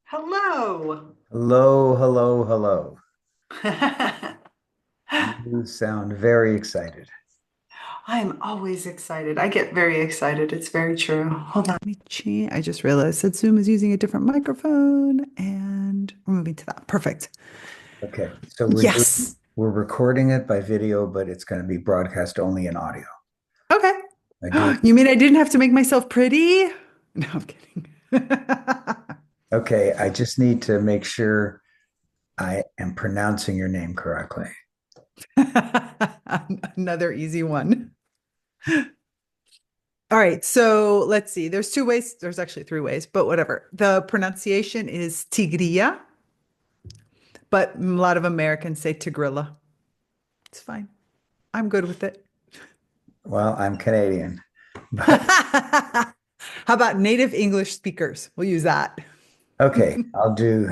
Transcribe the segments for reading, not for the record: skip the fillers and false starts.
Hello. Hello, hello, hello. You sound very excited. I am always excited. I get very excited. It's very true. Hold on. Let me change. I just realized that Zoom is using a different microphone and we're moving to that. Perfect. Okay, so Yes. we're recording it by video, but it's going to be broadcast only in audio. Okay. I do. You mean I didn't have to make myself pretty? No, I'm kidding. Okay, I just need to make sure I am pronouncing your name correctly. Another easy one. All right. So let's see. There's two ways. There's actually three ways, but whatever. The pronunciation is Tigrilla, but a lot of Americans say Tigrilla. It's fine. I'm good with it. Well, I'm Canadian, but How about native English speakers? We'll use that. okay, I'll do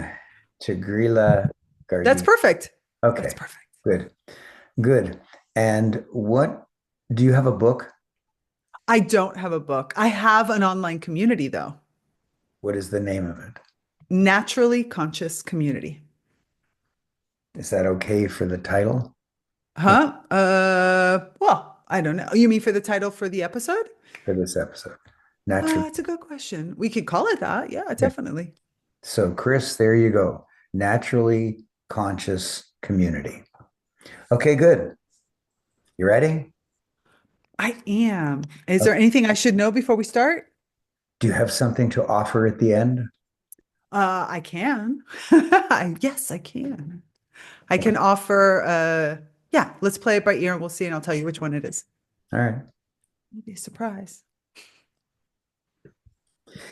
Tigrilla That's Gardenia. perfect. That's Okay, perfect. good, good. And what do you have a book? I don't have a book. I have an online community, though. What is the name of it? Naturally Conscious Community. Is that okay for the title Huh? Well, I don't know. You mean for the title for the episode? for this episode? Naturally. It's a good question. We could call it that. Yeah, Yeah. definitely. So, Chris, there you go. Naturally conscious community. Okay, good. You ready? I am. Is Okay. there anything I should know before we start? Do you have something to offer at the end? I can. Yes, I can. I Okay. can offer, yeah, let's play it by ear and we'll see, and I'll tell you which one it is. All right. Maybe a surprise.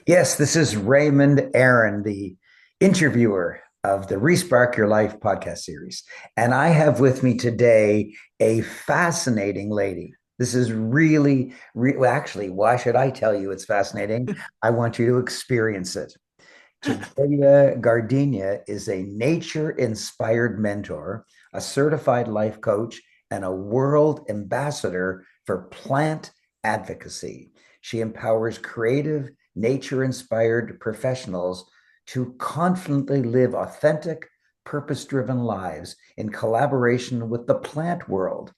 Yes, this is Raymond Aaron, the interviewer of the Respark Your Life podcast series. And I have with me today a fascinating lady. This is well, actually, why should I tell you it's fascinating? I want you to experience it. Tigrilla Gardenia is a nature inspired mentor, a certified life coach, and a world ambassador for plant advocacy. She empowers creative, nature inspired professionals to confidently live authentic, purpose driven lives in collaboration with the plant world,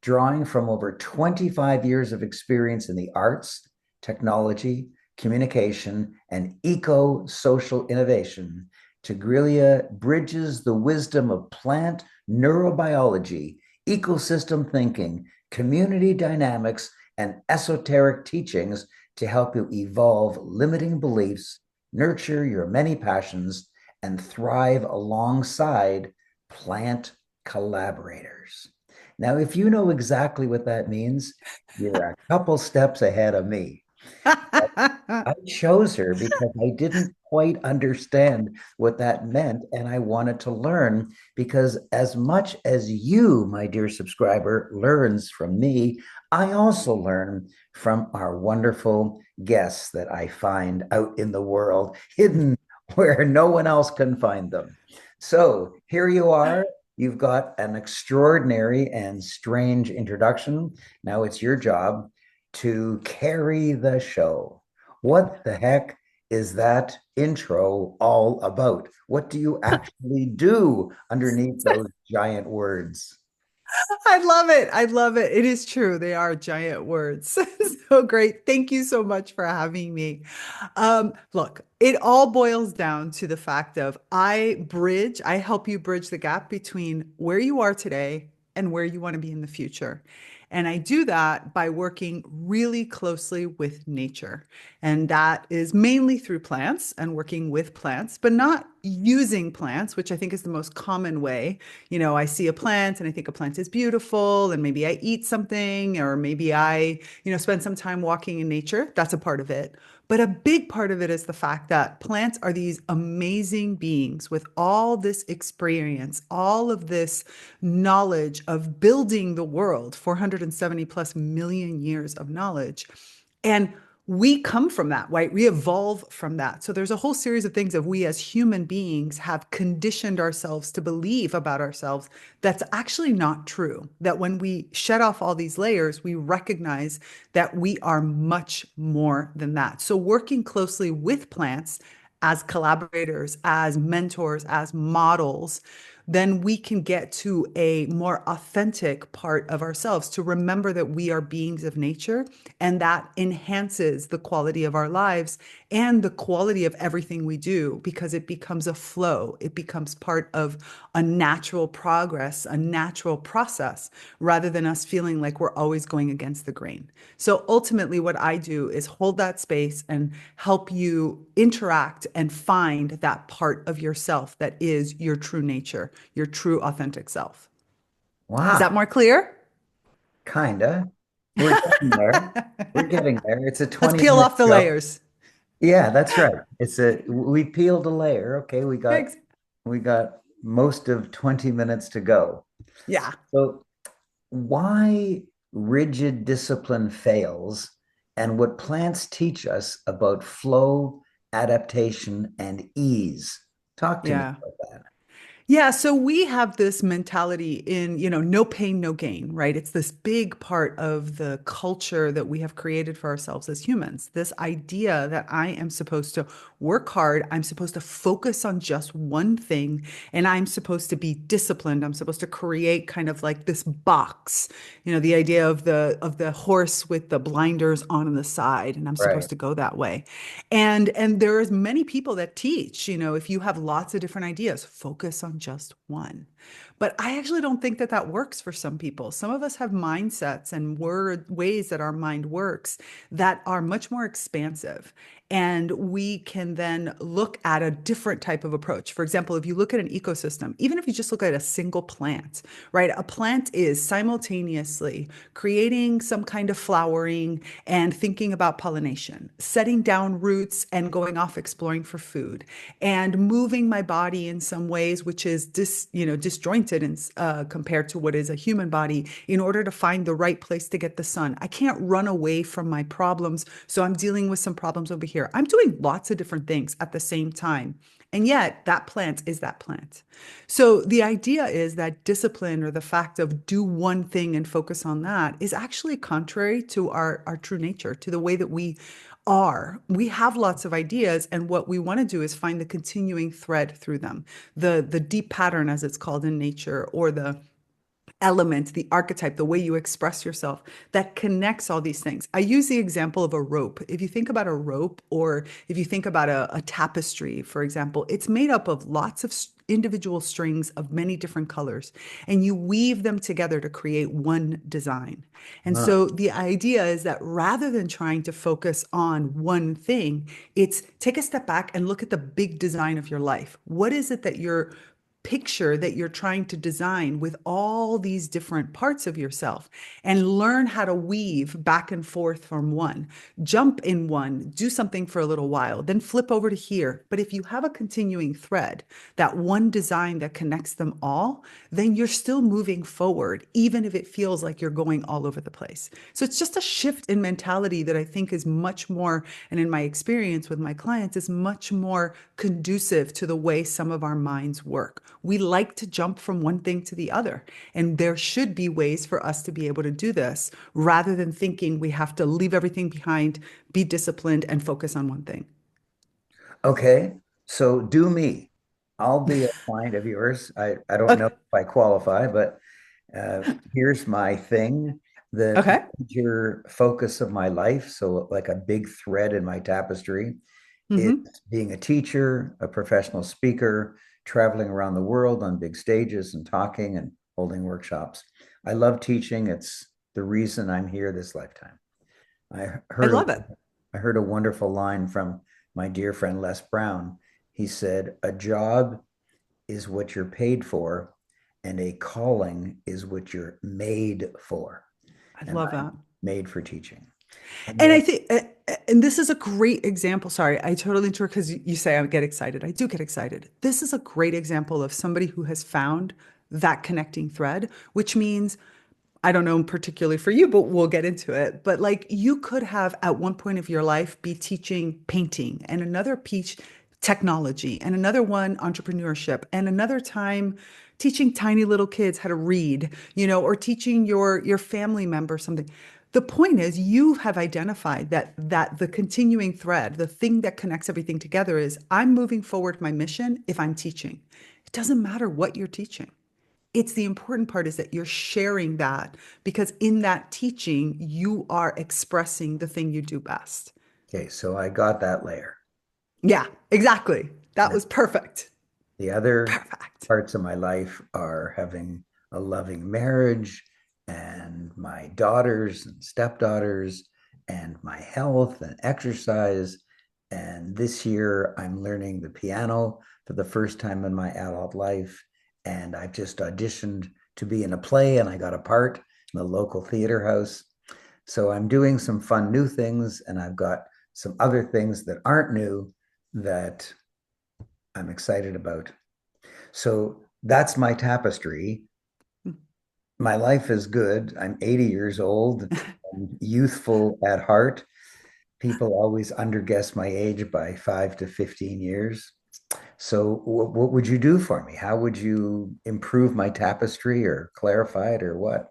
drawing from over 25 years of experience in the arts, technology, communication, and eco social innovation. Tigrilla bridges the wisdom of plant neurobiology, ecosystem thinking, community dynamics, and esoteric teachings to help you evolve limiting beliefs, nurture your many passions, and thrive alongside plant collaborators. Now, if you know exactly what that means, you're a couple steps ahead of me. I chose her because I didn't quite understand what that meant, and I wanted to learn because, as much as you, my dear subscriber, learns from me, I also learn from our wonderful guests that I find out in the world, hidden where no one else can find them. So here you are. You've got an extraordinary and strange introduction. Now it's your job to carry the show. What the heck is that intro all about? What do you actually do underneath those giant words? I love it. I love it. It is true. They are giant words. So great. Thank you so much for having me. Look, it all boils down to the fact of I help you bridge the gap between where you are today and where you want to be in the future. And I do that by working really closely with nature. And that is mainly through plants and working with plants, but not using plants, which I think is the most common way. I see a plant and I think a plant is beautiful, and maybe I eat something, or maybe I spend some time walking in nature. That's a part of it. But a big part of it is the fact that plants are these amazing beings with all this experience, all of this knowledge of building the world, 470 plus million years of knowledge. And we come from that, right? We evolve from that. So there's a whole series of things that we as human beings have conditioned ourselves to believe about ourselves that's actually not true. That when we shed off all these layers, we recognize that we are much more than that. So working closely with plants as collaborators, as mentors, as models, then we can get to a more authentic part of ourselves to remember that we are beings of nature, and that enhances the quality of our lives and the quality of everything we do because it becomes a flow. It becomes part of a natural progress, a natural process, rather than us feeling like we're always going against the grain. So ultimately, what I do is hold that space and help you interact and find that part of yourself that is your true nature, your true authentic self. Is that Wow, more clear? kinda. We're getting there. We're getting there. It's a Let's 20 peel minute off the show. layers. Yeah, that's right. We peeled a layer. Okay, Thanks. we got most of 20 minutes to go. Yeah. So why rigid discipline fails and what plants teach us about flow, adaptation, and ease. Talk to me Yeah. about that. Yeah, so we have this mentality in no pain, no gain, right? It's this big part of the culture that we have created for ourselves as humans. This idea that I am supposed to work hard, I'm supposed to focus on just one thing, and I'm supposed to be disciplined. I'm supposed to create kind of like this box, the idea of the horse with the blinders on the side, and I'm Right. supposed to go that way. And there's many people that teach, if you have lots of different ideas, focus on just one. But I actually don't think that that works for some people. Some of us have mindsets and ways that our mind works that are much more expansive. And we can then look at a different type of approach. For example, if you look at an ecosystem, even if you just look at a single plant, right? A plant is simultaneously creating some kind of flowering and thinking about pollination, setting down roots and going off exploring for food, and moving my body in some ways, which is disjointed and compared to what is a human body, in order to find the right place to get the sun. I can't run away from my problems, so I'm dealing with some problems over here. I'm doing lots of different things at the same time. And yet, that plant is that plant. So, the idea is that discipline, or the fact of do one thing and focus on that, is actually contrary to our true nature, to the way that we are. We have lots of ideas, and what we want to do is find the continuing thread through them, the deep pattern, as it's called in nature, or the element, the archetype, the way you express yourself that connects all these things. I use the example of a rope. If you think about a rope, or if you think about a tapestry, for example, it's made up of lots of individual strings of many different colors, and you weave them together to create one design. And Huh. so the idea is that rather than trying to focus on one thing, it's take a step back and look at the big design of your life. What is it that you're picture that you're trying to design with all these different parts of yourself, and learn how to weave back and forth from one, jump in one, do something for a little while, then flip over to here. But if you have a continuing thread, that one design that connects them all, then you're still moving forward, even if it feels like you're going all over the place. So it's just a shift in mentality that I think is much more, and in my experience with my clients, is much more conducive to the way some of our minds work. We like to jump from one thing to the other. And there should be ways for us to be able to do this, rather than thinking we have to leave everything behind, be disciplined, and focus on one thing. Okay. So do me. I'll be a client of yours. I don't know Okay. if I qualify, but here's my thing. The Okay. major focus of my life, so like a big thread in my tapestry, is Hmm. being a teacher, a professional speaker, traveling around the world on big stages and talking and holding workshops. I love teaching. It's the reason I'm here this lifetime. I I heard a love it. I heard a wonderful line from my dear friend Les Brown. He said, "A job is what you're paid for, and a calling is what you're made for." I And love I'm that. made for teaching. And And then, I think, and this is a great example. Sorry, I totally interrupt because you say I get excited. I do get excited. This is a great example of somebody who has found that connecting thread, which means I don't know particularly for you, but we'll get into it. But like you could have at one point of your life be teaching painting and another teach technology and another one entrepreneurship and another time teaching tiny little kids how to read, or teaching your family member something. The point is you have identified that the continuing thread, the thing that connects everything together is I'm moving forward my mission if I'm teaching. It doesn't matter what you're teaching. It's the important part is that you're sharing that because in that teaching, you are expressing the thing you do best. okay, so I got that layer. Yeah, exactly. That Now, was perfect. the other Perfect. parts of my life are having a loving marriage and my daughters and stepdaughters and my health and exercise. And this year, I'm learning the piano for the first time in my adult life. And I've just auditioned to be in a play, and I got a part in the local theater house. So I'm doing some fun new things, and I've got some other things that aren't new that I'm excited about. So that's my tapestry. My life is good. I'm 80 years old. I'm youthful at heart. People always underguess my age by 5 to 15 years. So, what would you do for me? How would you improve my tapestry or clarify it or what?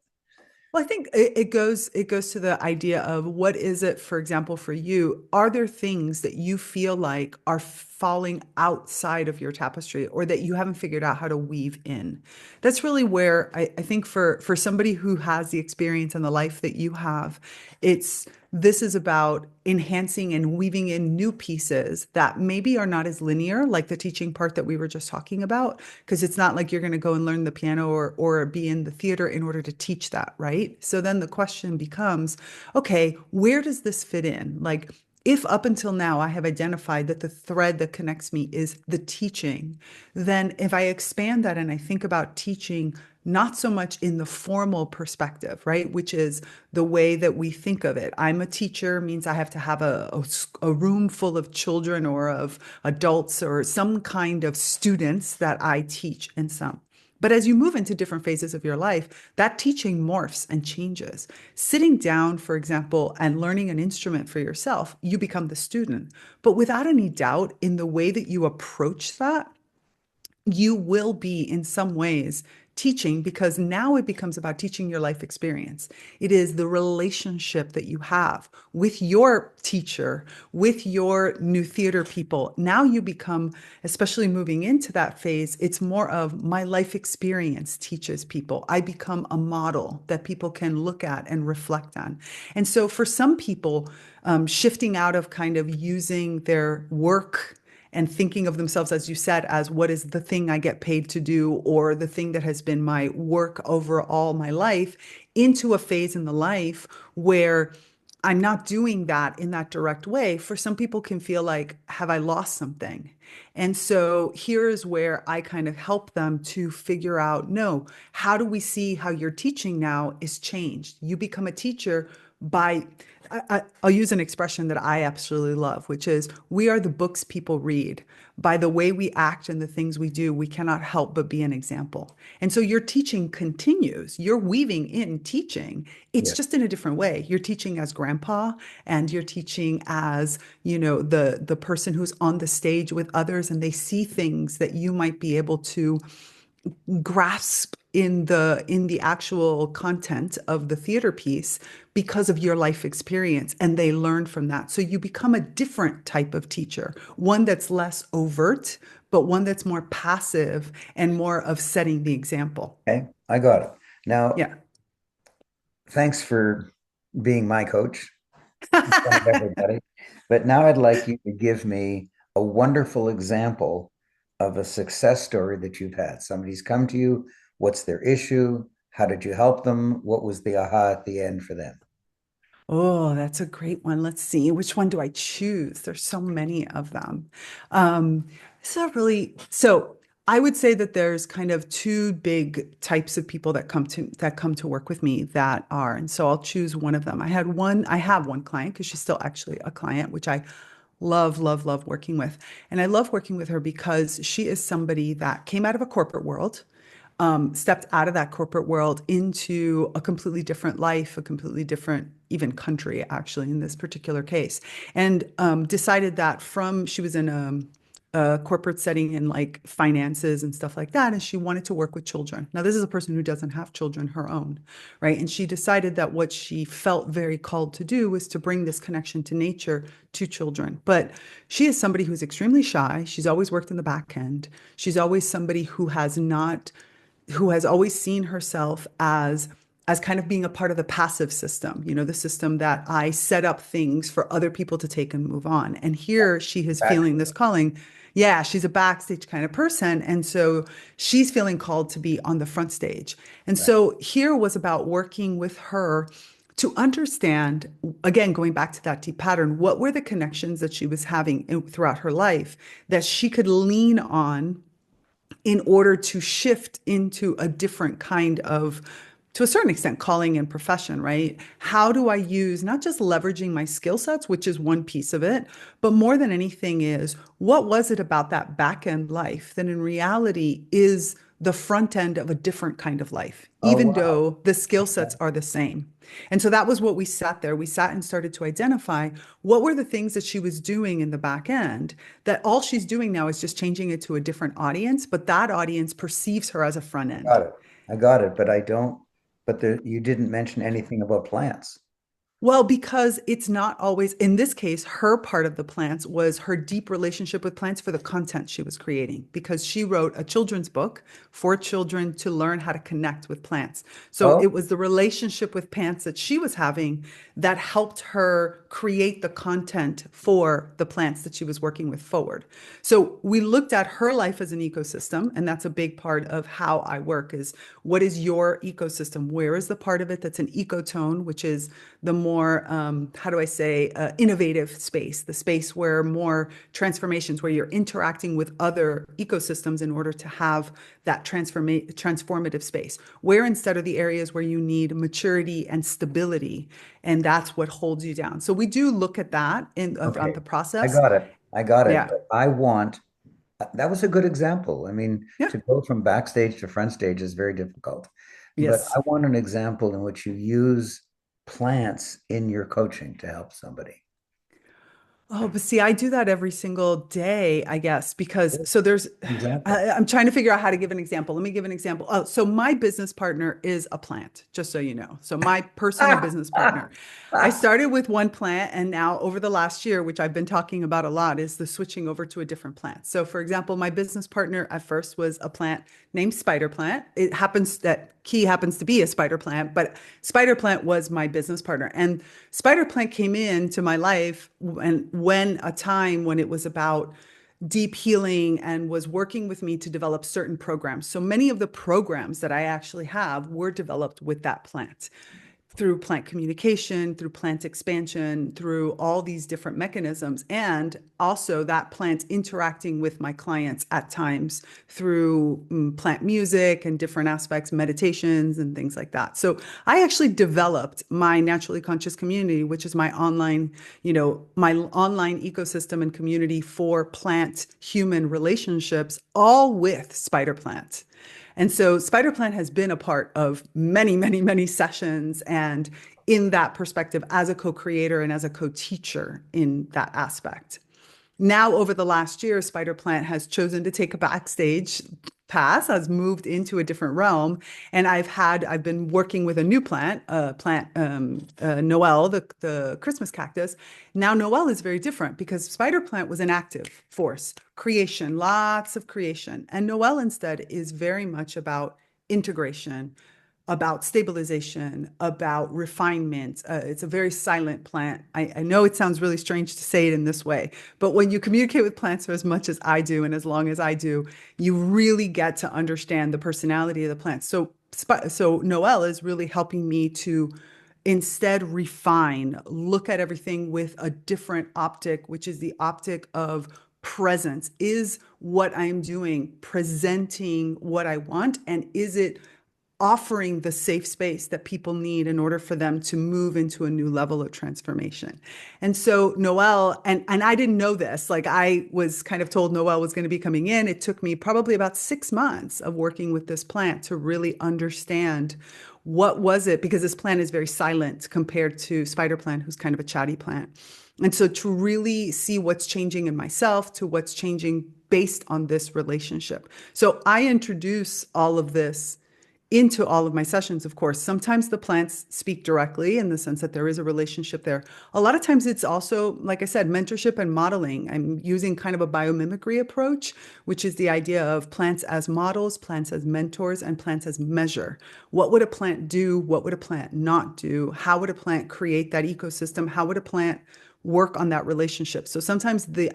Well, I think it goes to the idea of what is it, for example, for you? Are there things that you feel like are falling outside of your tapestry or that you haven't figured out how to weave in? That's really where I think for somebody who has the experience and the life that you have, it's this is about enhancing and weaving in new pieces that maybe are not as linear, like the teaching part that we were just talking about, because it's not like you're going to go and learn the piano or be in the theater in order to teach that, right? So then the question becomes, okay, where does this fit in? Like if up until now I have identified that the thread that connects me is the teaching, then if I expand that and I think about teaching not so much in the formal perspective, right? Which is the way that we think of it. I'm a teacher means I have to have a room full of children or of adults or some kind of students that I teach and some. But as you move into different phases of your life, that teaching morphs and changes. Sitting down, for example, and learning an instrument for yourself, you become the student. But without any doubt, in the way that you approach that, you will be in some ways teaching because now it becomes about teaching your life experience. It is the relationship that you have with your teacher, with your new theater people. Now you become, especially moving into that phase, it's more of my life experience teaches people. I become a model that people can look at and reflect on. And so for some people, shifting out of kind of using their work and thinking of themselves, as you said, as what is the thing I get paid to do or the thing that has been my work over all my life into a phase in the life where I'm not doing that in that direct way. For some people can feel like, have I lost something? And so here's where I kind of help them to figure out, no, how do we see how your teaching now is changed? You become a teacher by I'll use an expression that I absolutely love, which is we are the books people read. By the way we act and the things we do, we cannot help but be an example. And so your teaching continues. You're weaving in teaching. It's Yeah. just in a different way. You're teaching as grandpa and you're teaching as, the person who's on the stage with others and they see things that you might be able to grasp in the actual content of the theater piece because of your life experience, and they learn from that. So you become a different type of teacher, one that's less overt, but one that's more passive and more of setting the example. Okay, I got it. Now, Yeah. thanks for being my coach in front of everybody. But now I'd like you to give me a wonderful example of a success story that you've had. Somebody's come to you. What's their issue? How did you help them? What was the aha at the end for them? Oh, that's a great one. Let's see. Which one do I choose? There's so many of them. Um, so I would say that there's kind of two big types of people that come to work with me that are, and so I'll choose one of them. I have one client because she's still actually a client, which I love, love, love working with. And I love working with her because she is somebody that came out of a corporate world, stepped out of that corporate world into a completely different life, a completely different, even country, actually, in this particular case, and decided that she was in a corporate setting in like finances and stuff like that, and she wanted to work with children. Now, this is a person who doesn't have children her own, right? And she decided that what she felt very called to do was to bring this connection to nature to children. But she is somebody who's extremely shy. She's always worked in the back end. She's always somebody who has always seen herself as kind of being a part of the passive system, the system that I set up things for other people to take and move on. And here she is Back. feeling this calling. Yeah, she's a backstage kind of person. And so she's feeling called to be on the front stage. And Right. so here was about working with her to understand, again, going back to that deep pattern, what were the connections that she was having throughout her life that she could lean on in order to shift into a different kind of, to a certain extent, calling and profession, right? How do I use not just leveraging my skill sets, which is one piece of it, but more than anything is what was it about that back end life that in reality is the front end of a different kind of life, Oh, even wow. though the skill sets are the same. And so that was what we sat there. We sat and started to identify what were the things that she was doing in the back end that all she's doing now is just changing it to a different audience, but that audience perceives her as a front end. Got it. I got it, but I don't, but you didn't mention anything about plants. Well, because it's not always, in this case, her part of the plants was her deep relationship with plants for the content she was creating, because she wrote a children's book for children to learn how to connect with plants. So Oh, it was the relationship with plants that she was having that helped her create the content for the plants that she was working with forward. So we looked at her life as an ecosystem, and that's a big part of how I work is what is your ecosystem? Where is the part of it that's an ecotone, which is the more, how do I say, innovative space, the space where more transformations, where you're interacting with other ecosystems in order to have that transformative space, where instead are the areas where you need maturity and stability, and that's what holds you down. So we do look at that on okay. the I process. got it. I got it. Yeah. But that was a good example. I mean, Yeah. to go from backstage to front stage is very difficult. But Yes. I want an example in which you use plants in your coaching to help somebody. Oh, but see, I do that every single day, I guess, because Good so there's, example. I'm trying to figure out how to give an example. Let me give an example. Oh, so my business partner is a plant, just so you know. So my personal business partner, I started with one plant, and now over the last year, which I've been talking about a lot, is the switching over to a different plant. So, for example, my business partner at first was a plant named Spider Plant. It happens that he happens to be a spider plant, but Spider Plant was my business partner. And Spider Plant came into my life when a time when it was about deep healing and was working with me to develop certain programs. So many of the programs that I actually have were developed with that plant through plant communication, through plant expansion, through all these different mechanisms, and also that plant interacting with my clients at times through plant music and different aspects, meditations and things like that. So I actually developed my naturally conscious community, which is my online ecosystem and community for plant human relationships, all with spider plant. And so Spider Plant has been a part of many, many, many sessions and in that perspective as a co-creator and as a co-teacher in that aspect. Now, over the last year, Spider Plant has chosen to take a backstage passed, has moved into a different realm, and I've been working with a new plant, Noel, the Christmas cactus. Now Noel is very different because spider plant was an active force, creation, lots of creation, and Noel instead is very much about integration, about stabilization, about refinement. It's a very silent plant. I know it sounds really strange to say it in this way, but when you communicate with plants for as much as I do and as long as I do, you really get to understand the personality of the plant. So Noelle is really helping me to instead refine, look at everything with a different optic, which is the optic of presence. Is what I'm doing presenting what I want, and is it offering the safe space that people need in order for them to move into a new level of transformation? And so Noelle, and I didn't know this, like I was kind of told Noelle was going to be coming in. It took me probably about 6 months of working with this plant to really understand what was it, because this plant is very silent compared to spider plant, who's kind of a chatty plant. And so to really see what's changing in myself to what's changing based on this relationship. So I introduce all of this into all of my sessions, of course. Sometimes the plants speak directly in the sense that there is a relationship there. A lot of times it's also, like I said, mentorship and modeling. I'm using kind of a biomimicry approach, which is the idea of plants as models, plants as mentors, and plants as measure. What would a plant do? What would a plant not do? How would a plant create that ecosystem? How would a plant work on that relationship? So sometimes the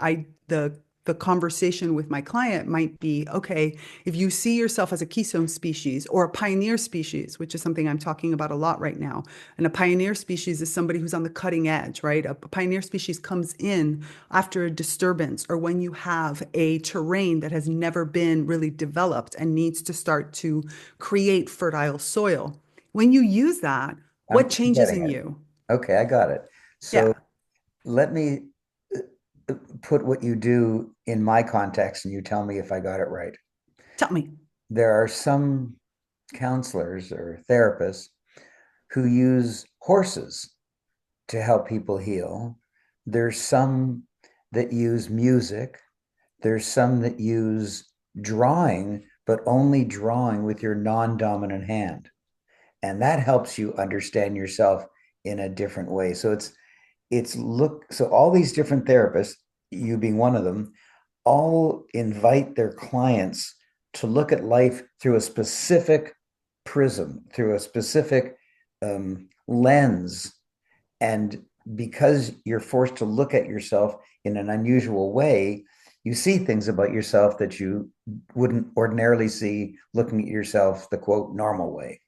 conversation with my client might be, okay, if you see yourself as a keystone species or a pioneer species, which is something I'm talking about a lot right now. And a pioneer species is somebody who's on the cutting edge, right? A pioneer species comes in after a disturbance or when you have a terrain that has never been really developed and needs to start to create fertile soil. When you use that, I'm what changes getting in it. you? Okay, I got it. Yeah, So let me put what you do in my context and you tell me if I got it right. tell me. There are some counselors or therapists who use horses to help people heal. There's some that use music. There's some that use drawing, but only drawing with your non-dominant hand. And that helps you understand yourself in a different way. So all these different therapists, you being one of them, all invite their clients to look at life through a specific prism, through a specific lens. And because you're forced to look at yourself in an unusual way, you see things about yourself that you wouldn't ordinarily see looking at yourself the quote normal way.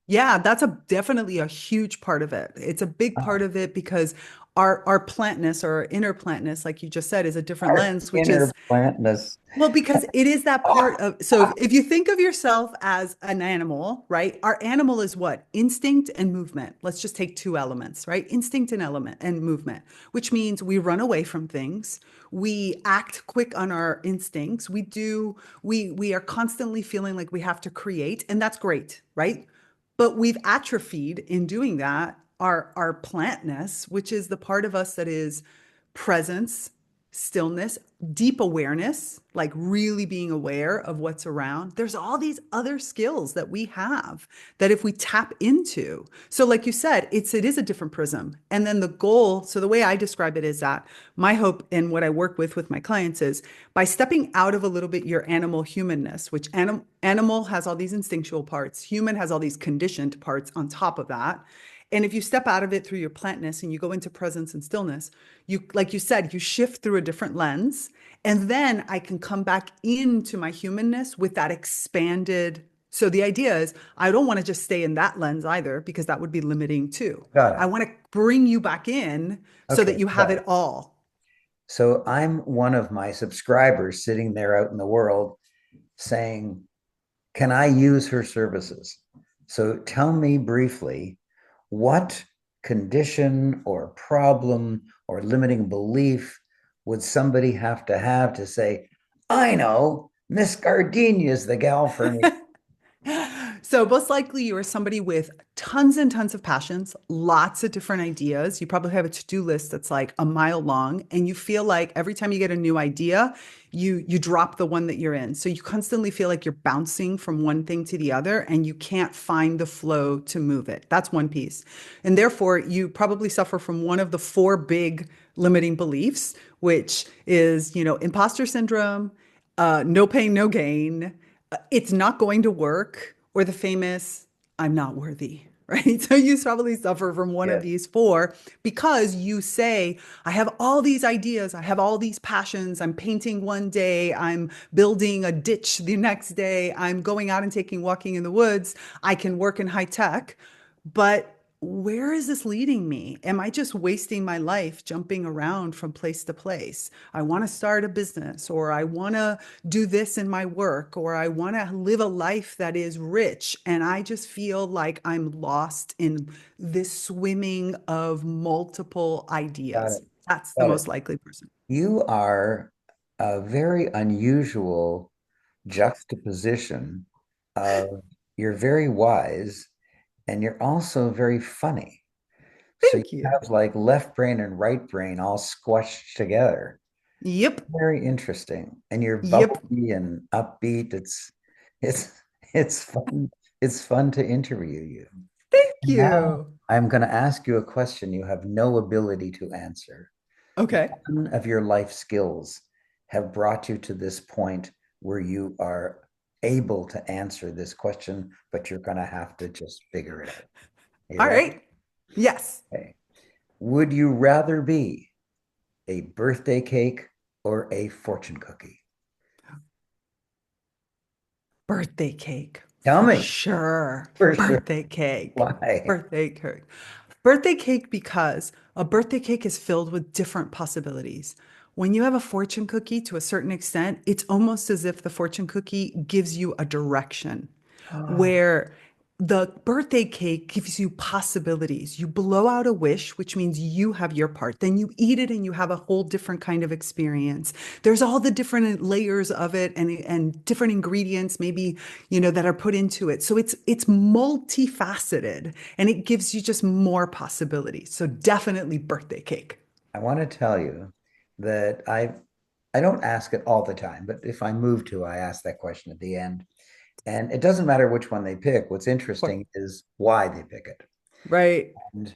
Yeah, that's definitely a huge part of it. It's a big part Oh, of it because our plantness or our inner plantness, like you just said, is a different our lens, which inner is, plantness. well, because it is that part of, so if you think of yourself as an animal, right? Our animal is what? Instinct and movement. Let's just take two elements, right? Instinct and element and movement, which means we run away from things. We act quick on our instincts. We are constantly feeling like we have to create, and that's great, right? But we've atrophied in doing that our plantness, which is the part of us that is presence, stillness, deep awareness, like really being aware of what's around. There's all these other skills that we have that if we tap into. So like you said, it is a different prism. And then the goal, so the way I describe it is that my hope and what I work with my clients is by stepping out of a little bit your animal humanness, which animal has all these instinctual parts, human has all these conditioned parts on top of that. And if you step out of it through your plantness and you go into presence and stillness, you, like you said, you shift through a different lens. And then I can come back into my humanness with that expanded. So the idea is I don't want to just stay in that lens either, because that would be limiting too. Got I it. want to bring you back in so that Okay, you have got it it. all. So I'm one of my subscribers sitting there out in the world saying, can I use her services? So tell me briefly, what condition or problem or limiting belief would somebody have to say, I know, Miss Gardenia is the gal for me? So most likely you are somebody with tons and tons of passions, lots of different ideas. You probably have a to-do list that's like a mile long, and you feel like every time you get a new idea, you drop the one that you're in. So you constantly feel like you're bouncing from one thing to the other and you can't find the flow to move it. That's one piece. And therefore, you probably suffer from one of the four big limiting beliefs, which is, imposter syndrome, no pain, no gain, it's not going to work, or the famous, I'm not worthy, right? So you probably suffer from one of Yeah, these four because you say, I have all these ideas, I have all these passions. I'm painting one day, I'm building a ditch the next day, I'm going out and taking walking in the woods, I can work in high tech. But where is this leading me? Am I just wasting my life jumping around from place to place? I want to start a business, or I want to do this in my work, or I want to live a life that is rich. And I just feel like I'm lost in this swimming of multiple got ideas. it. That's the Got it. most likely person. You are a very unusual juxtaposition of you're very wise and you're also very funny. So you Thank you. have like left brain and right brain all squashed together. Yep. Very interesting. And you're Yep. bubbly and upbeat. It's it's fun. It's fun to interview you. Thank Now you. I'm going to ask you a question you have no ability to answer. Okay. None of your life skills have brought you to this point where you are able to answer this question, but you're going to have to just figure it out. You All ready? right. Yes. Okay. Would you rather be a birthday cake or a fortune cookie? Birthday cake, Tell for me sure. for sure Birthday cake. why. Birthday cake. Birthday cake because a birthday cake is filled with different possibilities. When you have a fortune cookie, to a certain extent, it's almost as if the fortune cookie gives you a direction, where the birthday cake gives you possibilities. You blow out a wish, which means you have your part. Then you eat it and you have a whole different kind of experience. There's all the different layers of it and different ingredients maybe, that are put into it. So it's multifaceted and it gives you just more possibilities. So definitely birthday cake. I want to tell you that I don't ask it all the time, but if I move to, I ask that question at the end. And it doesn't matter which one they pick. What's interesting is why they pick it. Right. And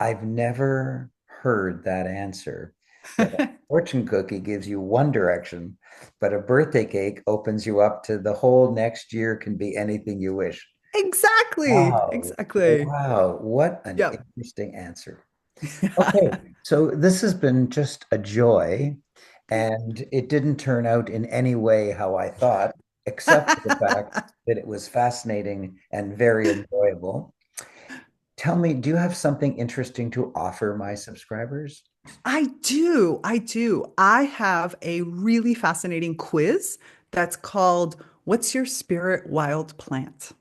I've never heard that answer that a fortune cookie gives you one direction, but a birthday cake opens you up to the whole next year can be anything you wish. Exactly. Wow. Exactly. Wow. What an Yep. interesting answer. Okay. So this has been just a joy, and it didn't turn out in any way how I thought, except for the fact that it was fascinating and very enjoyable. Tell me, do you have something interesting to offer my subscribers? I do. I do. I have a really fascinating quiz that's called What's Your Spirit Wild Plant?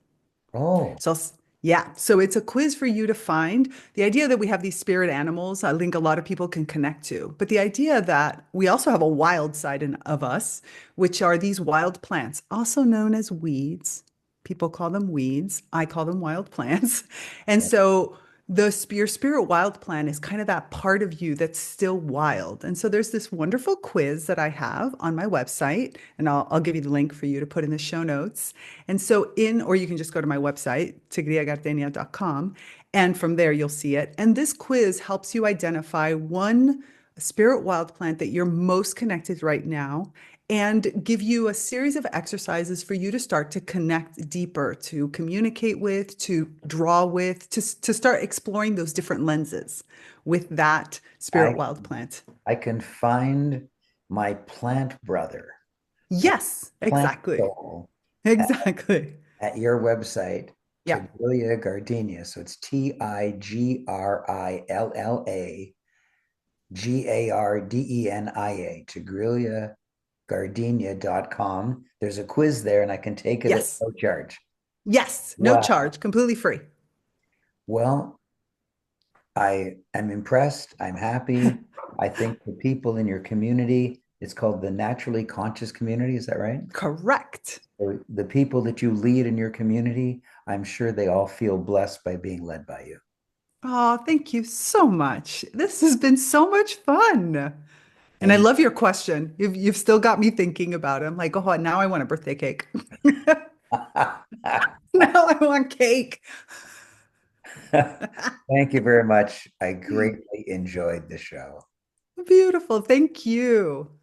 Oh, So, yeah, so it's a quiz for you to find the idea that we have these spirit animals. I think a lot of people can connect to, but the idea that we also have a wild side of us, which are these wild plants, also known as weeds. People call them weeds. I call them wild plants. And yeah. so your spirit wild plant is kind of that part of you that's still wild. And so there's this wonderful quiz that I have on my website, and I'll give you the link for you to put in the show notes. And so or you can just go to my website, tigrillagardenia.com, and from there you'll see it. And this quiz helps you identify one spirit wild plant that you're most connected right now and give you a series of exercises for you to start to connect deeper, to communicate with, to draw with, to start exploring those different lenses with that spirit I wild plant. I can find my plant brother, my Yes, plant exactly. soul Exactly. at your website, Yeah. Tigrilla Gardenia. So it's Tigrilla, Gardenia.com. There's a quiz there, and I can take it at Yes. no charge. Yes. No Wow. charge, completely free. Well, I am impressed. I'm happy. I think the people in your community, it's called the Naturally Conscious Community. Is that right? Correct. So the people that you lead in your community, I'm sure they all feel blessed by being led by you. Oh, thank you so much. This has been so much fun. And I And love your question. You've still got me thinking about it. I'm like, oh, now I want a birthday cake. Now I want cake. thank you very much. I greatly enjoyed the show. Beautiful. Thank you.